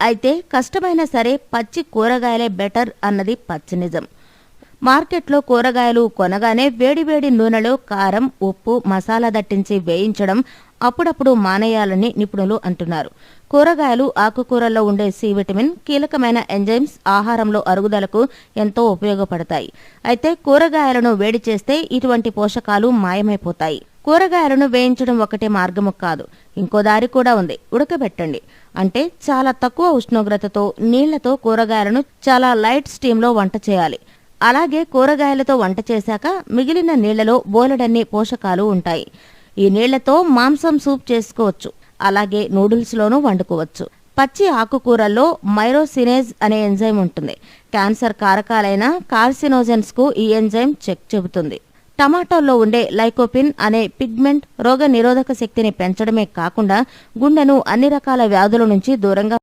అయితే కష్టమైనా సరే పచ్చి కూరగాయలే బెటర్ అన్నది పచ్చి నిజం. మార్కెట్లో కూరగాయలు కొనగానే వేడివేడి నూనెలో కారం, ఉప్పు, మసాలా దట్టించి వేయించడం అప్పుడప్పుడు మానేయాలని నిపుణులు అంటున్నారు. కూరగాయలు, ఆకుకూరల్లో ఉండే సి విటమిన్, కీలకమైన ఎంజైమ్స్ ఆహారంలో అరుగుదలకు ఎంతో ఉపయోగపడతాయి. అయితే కూరగాయలను వేడి చేస్తే ఇటువంటి పోషకాలు మాయమైపోతాయి. కూరగాయలను వేయించడం ఒకటే మార్గము కాదు, ఇంకో దారి కూడా ఉంది. ఉడకబెట్టండి. అంటే చాలా తక్కువ ఉష్ణోగ్రతతో నీళ్లతో కూరగాయలను చాలా లైట్ స్టీమ్లో వంట చేయాలి. అలాగే కూరగాయలతో వంట చేశాక మిగిలిన నీళ్లలో బోలెడన్ని పోషకాలు ఉంటాయి. ఈ నీళ్లతో మాంసం సూప్ చేసుకోవచ్చు. అలాగే నూడిల్స్లోనూ వండుకోవచ్చు. పచ్చి ఆకుకూరల్లో మైరోసినేజ్ అనే ఎంజైమ్ ఉంటుంది. క్యాన్సర్ కారకాలైన కార్సినోజెన్స్కు ఈ ఎంజైమ్ చెక్ చెబుతుంది. టమాటోల్లో ఉండే లైకోపిన్ అనే పిగ్మెంట్ రోగ నిరోధక శక్తిని పెంచడమే కాకుండా గుండెను అన్ని రకాల వ్యాధుల నుంచి దూరంగా